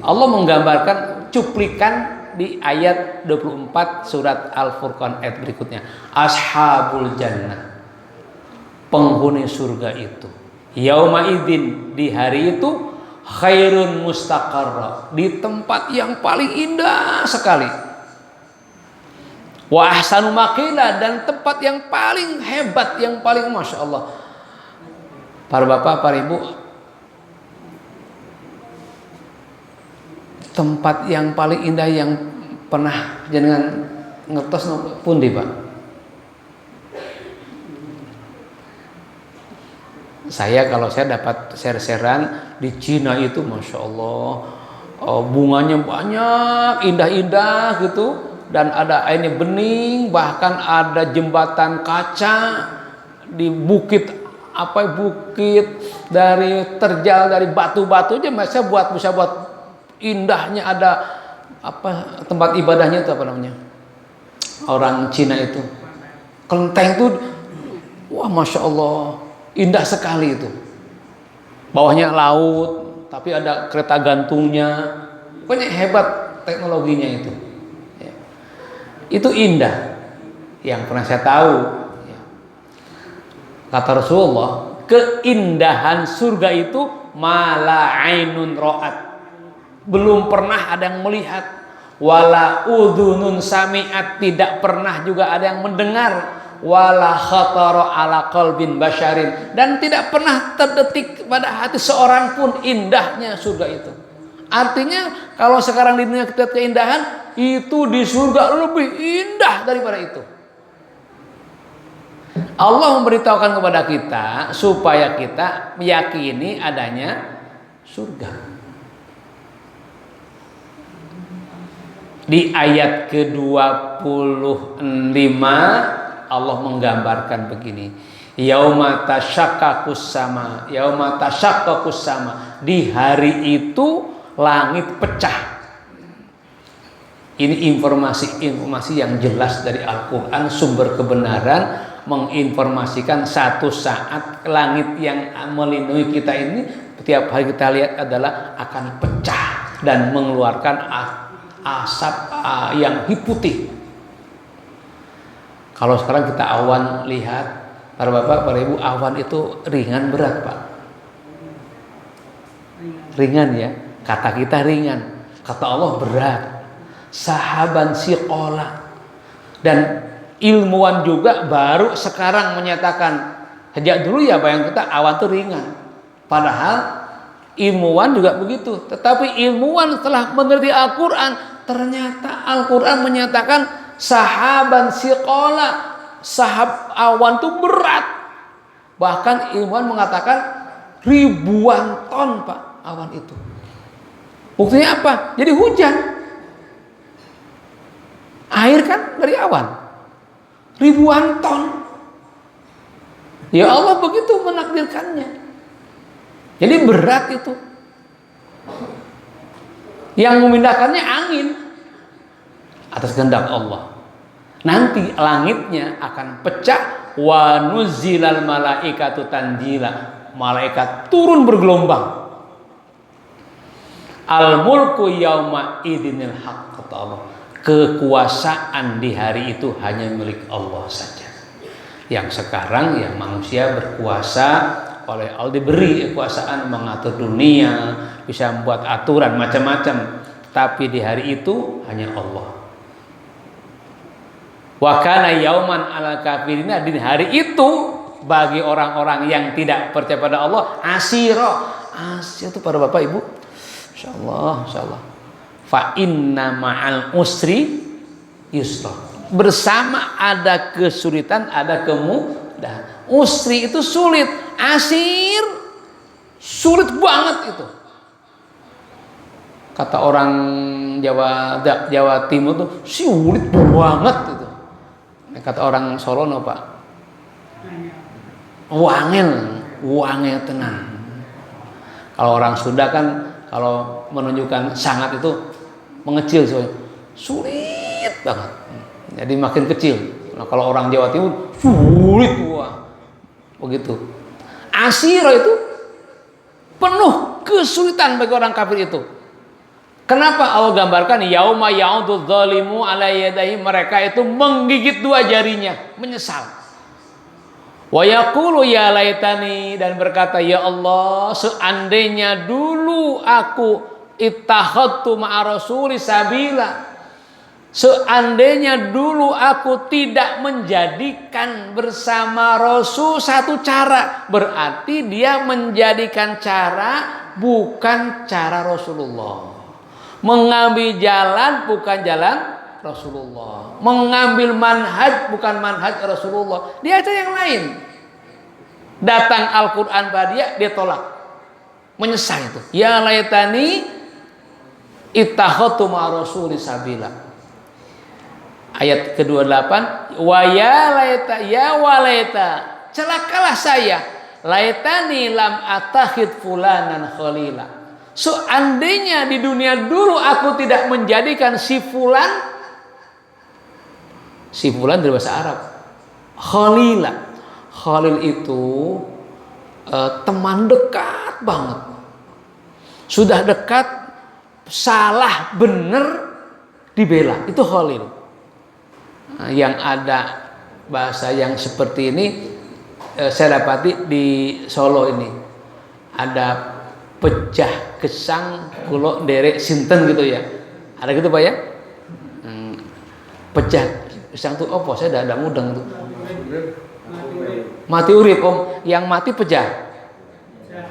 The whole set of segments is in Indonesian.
Allah menggambarkan cuplikan di ayat 24 surat Al-Furqan ayat berikutnya. Ashabul jannah, penghuni surga itu, yauma idzin, di hari itu, khairun mustaqarra, di tempat yang paling indah sekali, wa ahsanu maqila, dan tempat yang paling hebat, yang paling masya Allah. Para bapak, para ibu, tempat yang paling indah yang pernah jenengan ngertos pundi Pak? Kalau saya dapat share-sharean di Cina itu masya Allah, bunganya banyak, indah-indah gitu, dan ada airnya bening, bahkan ada jembatan kaca di bukit dari terjal dari batu-batu aja bisa buat indahnya. Ada tempat ibadahnya itu apa namanya, orang Cina itu kelenteng tuh, wah masya Allah indah sekali itu. Bawahnya laut tapi ada kereta gantungnya, pokoknya hebat teknologinya itu. Itu indah yang pernah saya tahu. Kata Rasulullah, keindahan surga itu mala ainun ra'at, belum pernah ada yang melihat, wala udhunun sami'at, tidak pernah juga ada yang mendengar, wala khatara ala qalbin basyarin, dan tidak pernah terdetik pada hati seorang pun indahnya surga itu. Artinya kalau sekarang di dunia kita keindahan, itu di surga lebih indah daripada itu. Allah memberitahukan kepada kita supaya kita meyakini adanya surga. Di ayat ke-25 Allah menggambarkan begini, yauma tasyaqqaqus sama, yauma tasyaqqaqus sama, di hari itu langit pecah. Ini informasi yang jelas dari Al-Qur'an, sumber kebenaran, menginformasikan satu saat langit yang melindungi kita ini setiap hari kita lihat adalah akan pecah dan mengeluarkan asap yang putih. Kalau sekarang kita awan lihat, para bapak, para ibu, awan itu ringan berat Pak? Ringan ya, kata kita ringan, kata Allah berat. Sahaban siqola. Dan ilmuwan juga baru sekarang menyatakan, sejak dulu ya bayang kita awan itu ringan, padahal ilmuwan juga begitu. Tetapi ilmuwan setelah mengerti Al-Quran, ternyata Al-Quran menyatakan sahaban siqola, awan itu berat. Bahkan ilmuwan mengatakan ribuan ton Pak awan itu. Buktinya apa? Jadi hujan. Air kan dari awan, ribuan ton. Ya Allah begitu menakdirkannya. Jadi berat itu. Yang memindahkannya angin atas kehendak Allah. Nanti langitnya akan pecah, wa nuzilal malaikatu tanzila, malaikat turun bergelombang. Al mulku yauma idzinil haq, kata Allah. Kekuasaan di hari itu hanya milik Allah saja. Yang sekarang ya manusia berkuasa, oleh Allah diberi kekuasaan mengatur dunia, bisa membuat aturan macam-macam, tapi di hari itu hanya Allah. Wa kana yauman 'alal kafirina, di hari itu bagi orang-orang yang tidak percaya pada Allah asira. Asir itu para bapak ibu, insyaallah. Fa inna ma'al usri yusra. Bersama ada kesulitan, ada kemudahan. Usri itu sulit, asir sulit banget itu. Kata orang Jawa Timur tuh sulit banget itu. Kata orang Solo Pak, wangel tenang. Kalau orang Sunda kan kalau menunjukkan sangat itu mengecil, sulit banget. Jadi makin kecil. Nah, kalau orang Jawa Timur sulit, wah, begitu. Asira itu penuh kesulitan bagi orang kafir itu. Kenapa Allah gambarkan yauma ya'udzu dzalimu ala yadayhi, mereka itu menggigit dua jarinya, menyesal. Wa yaqulu ya laitani, dan berkata, ya Allah, seandainya dulu aku ittakhadtu ma'a rasuli sabila, seandainya dulu aku tidak menjadikan bersama Rasul satu cara, berarti dia menjadikan cara bukan cara Rasulullah. Mengambil jalan bukan jalan Rasulullah. Mengambil manhaj bukan manhaj Rasulullah. Dia aja yang lain. Datang Al-Quran pada dia tolak. Menyesal itu. Ya laitani ittakhadtu ma'a rasuli sabila. Ayat ke-28, wa ya laita ya walaita, celakalah saya, laitani lam attakhid fulanan khalila. Seandainya di dunia dulu aku tidak menjadikan si fulan dari bahasa Arab khalila. Khalil itu teman dekat banget. Sudah dekat, salah bener dibela, itu khalil. Yang ada bahasa yang seperti ini saya dapati di Solo ini. Ada pecah gesang kulo derek sinten gitu ya. Ada gitu Pak ya? Pecah gesang tuh apa? Saya ada mudeng tuh. Mati urip Om, yang mati pecah.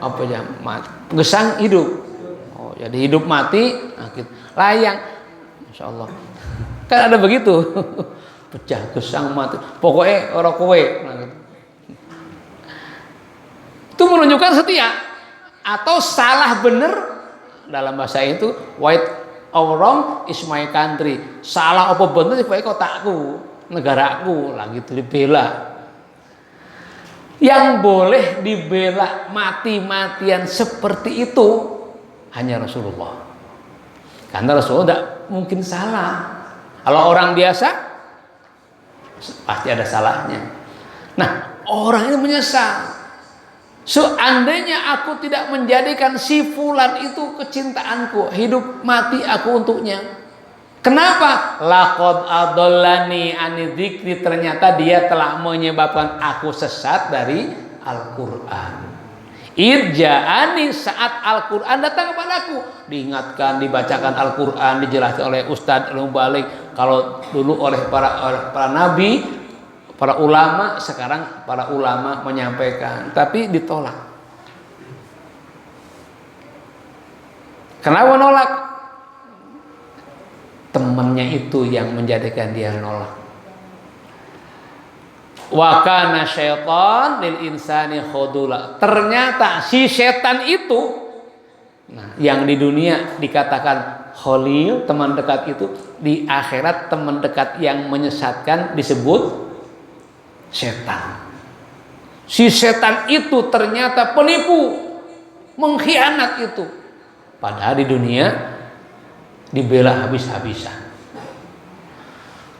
Apa ya? Mati. Gesang hidup. Oh, jadi hidup mati, nah gitu. Layang. Masya Allah. Kan ada begitu. Pecah gesang mati. Pokoknya orang kowe. Nah, gitu. Itu menunjukkan setia. Atau salah bener, dalam bahasa itu white or wrong is my country. Salah apa bener sih kotaku, negaraku lah gitu dibela. Yang boleh dibela mati-matian seperti itu hanya Rasulullah. Karena Rasulullah tidak mungkin salah. Kalau orang biasa pasti ada salahnya. Nah, orang ini menyesal. Seandainya aku tidak menjadikan si fulan itu kecintaanku, hidup mati aku untuknya. Kenapa? Laqad adallani ani dzikri, ternyata dia telah menyebabkan aku sesat dari Al-Qur'an. Irja'ani, saat Al-Qur'an datang kepadaku, diingatkan, dibacakan Al-Qur'an, dijelaskan oleh Ustadz Al-Mubalik. Kalau dulu oleh para nabi, para ulama, sekarang para ulama menyampaikan, tapi ditolak. Kenapa nolak? Temannya itu yang menjadikan dia nolak. Wa kana syaitan lil insani khudula. Ternyata si setan itu, nah, yang di dunia dikatakan khalil, teman dekat itu, di akhirat teman dekat yang menyesatkan disebut setan. Si setan itu ternyata penipu, mengkhianat itu. Padahal di dunia dibela habis-habisan.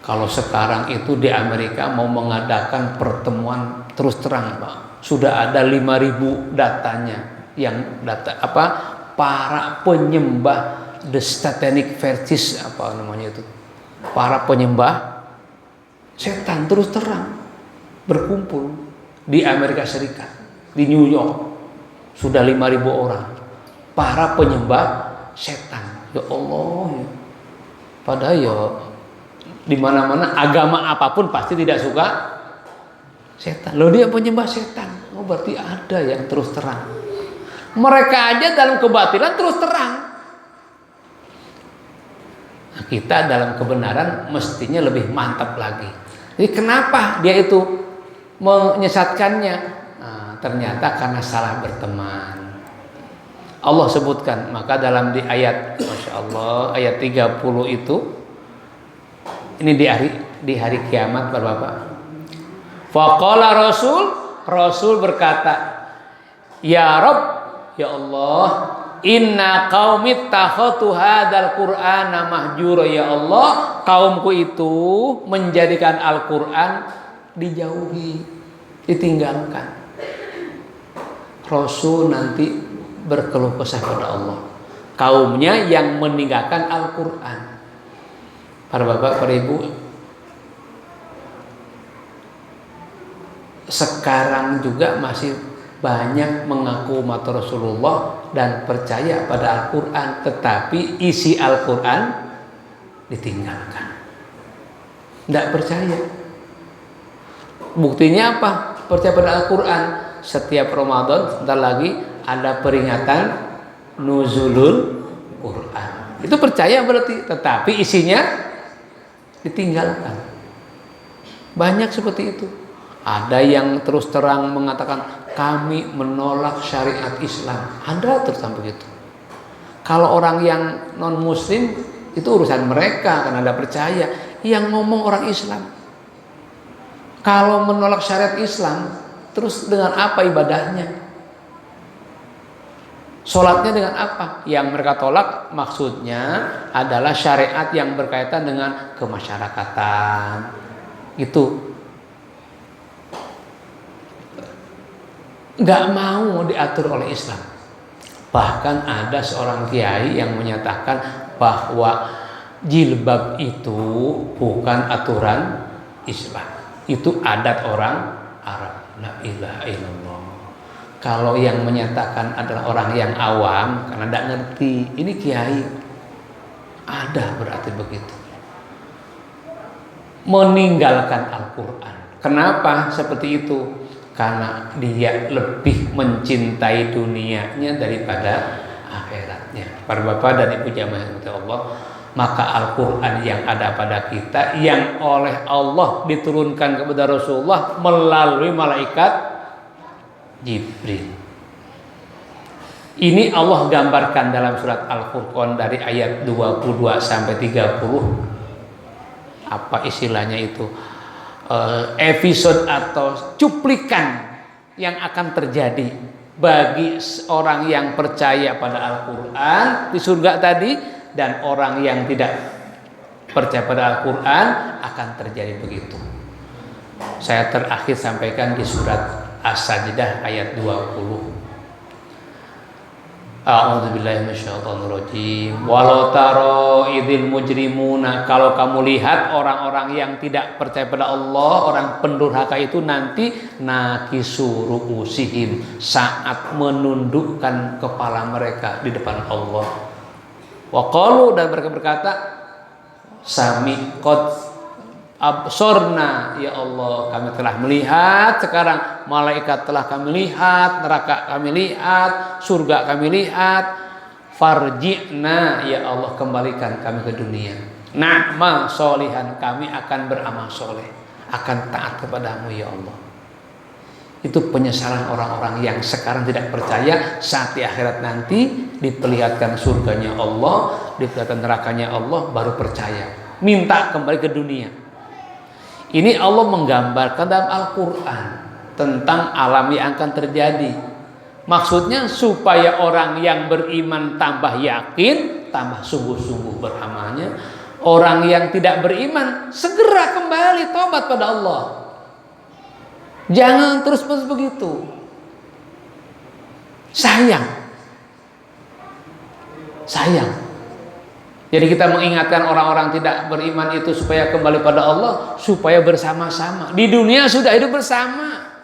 Kalau sekarang itu di Amerika mau mengadakan pertemuan terus terang, Pak. Sudah ada 5.000 datanya, yang data para penyembah the satanic fetish namanya itu. Para penyembah setan terus terang berkumpul di Amerika Serikat, di New York. Sudah 5.000 orang para penyembah setan. Ya Allah ya. Padahal ya di mana-mana agama apapun pasti tidak suka setan. Loh, dia penyembah setan. Oh, berarti ada yang terus terang. Mereka aja dalam kebatilan terus terang. Nah, kita dalam kebenaran mestinya lebih mantap lagi. Jadi kenapa dia itu menyesatkannya? Nah, ternyata karena salah berteman. Allah sebutkan, maka dalam di ayat, Masya Allah, ayat 30 itu, ini di hari kiamat Bapak. Faqala Rasul berkata, ya Rabb, ya Allah, inna qaumi takhatu hadzal qur'ana mahjura, ya Allah, kaumku itu menjadikan Al-Qur'an dijauhi, ditinggalkan. Rasul nanti berkeluh kesah pada Allah. kaumnya yang meninggalkan Al-Quran. Para bapak, para ibu, sekarang juga masih banyak mengaku umat Rasulullah dan percaya pada Al-Quran, tetapi isi Al-Quran ditinggalkan, tidak percaya. Buktinya apa? Percaya pada Al-Quran. Setiap Ramadan sebentar lagi ada peringatan nuzulul Quran. Itu percaya berarti, tetapi isinya ditinggalkan. Banyak seperti itu. Ada yang terus terang mengatakan kami menolak syariat Islam. Ada terus begitu. Kalau orang yang non Muslim itu urusan mereka karena Anda percaya. Yang ngomong orang Islam. Kalau menolak syariat Islam, terus dengan apa ibadahnya? Sholatnya dengan apa? Yang mereka tolak maksudnya adalah syariat yang berkaitan dengan kemasyarakatan. Itu nggak mau diatur oleh Islam. Bahkan ada seorang kiai yang menyatakan bahwa jilbab itu bukan aturan Islam, itu adat orang Arab. La ilaha illallah. Kalau yang menyatakan adalah orang yang awam karena tidak ngerti, ini kiai. Ada berarti begitu. Meninggalkan Al-Quran. Kenapa seperti itu? Karena dia lebih mencintai dunianya daripada akhiratnya. Para bapak dan ibu jamaah yang dirahmati Allah, maka Al-Quran yang ada pada kita, yang oleh Allah diturunkan kepada Rasulullah melalui malaikat Jibril. Ini Allah gambarkan dalam surat Al-Furqan dari ayat 22 sampai 30. Apa istilahnya itu? Episode atau cuplikan yang akan terjadi bagi orang yang percaya pada Al-Quran di surga tadi, dan orang yang tidak percaya pada Al-Quran akan terjadi begitu. Saya terakhir sampaikan di surat As-Sajdah ayat 20. A'udzubillahi minasyaitonirrajim. Walau taro idzil mujrimuna, kalau kamu lihat orang-orang yang tidak percaya pada Allah, orang pendurhaka itu nanti nakisu ru'usihim, saat menundukkan kepala mereka di depan Allah. Wa qalu, dan mereka berkata, sami qad absorna, ya Allah, kami telah melihat sekarang, malaikat telah kami lihat, neraka kami lihat, surga kami lihat, farji'na, ya Allah, kembalikan kami ke dunia, na'mal solihan, kami akan beramal soleh, akan taat kepadamu ya Allah. Itu penyesalan orang-orang yang sekarang tidak percaya, saat di akhirat nanti diperlihatkan surganya Allah, diperlihatkan nerakanya Allah, baru percaya, minta kembali ke dunia. Ini Allah menggambarkan dalam Al-Quran tentang alam yang akan terjadi. Maksudnya supaya orang yang beriman tambah yakin, tambah sungguh-sungguh beramalnya. Orang yang tidak beriman segera kembali tobat pada Allah. Jangan terus-menerus begitu. Sayang. Jadi kita mengingatkan orang-orang tidak beriman itu supaya kembali pada Allah, supaya bersama-sama. Di dunia sudah hidup bersama,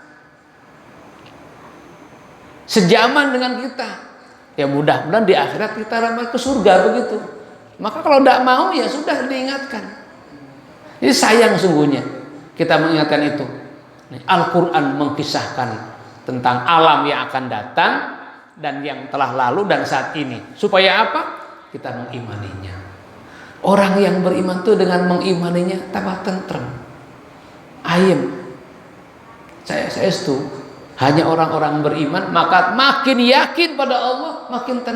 sejaman dengan kita. Ya mudah-mudahan di akhirat kita ramai ke surga begitu. Maka kalau tidak mau ya sudah diingatkan. Jadi sayang sungguhnya kita mengingatkan itu. Al-Quran mengkisahkan tentang alam yang akan datang dan yang telah lalu dan saat ini. Supaya apa? Kita mengimaninya. Orang yang beriman itu dengan mengimaninya tambah tentrem, ayem. Saya itu hanya orang-orang beriman maka makin yakin pada Allah, makin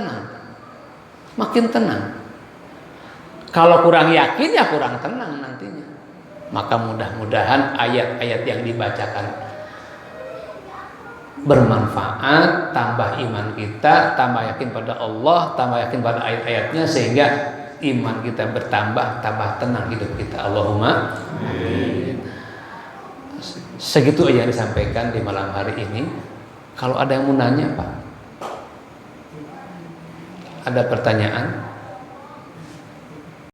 tenang. Kalau kurang yakin ya kurang tenang nantinya. Maka mudah-mudahan ayat-ayat yang dibacakan bermanfaat, tambah iman kita, tambah yakin pada Allah, tambah yakin pada ayat-ayatnya, sehingga iman kita bertambah, tambah tenang hidup kita. Allahumma amin. Segitu aja yang disampaikan di malam hari ini. Kalau ada yang mau nanya, Pak. ada pertanyaan?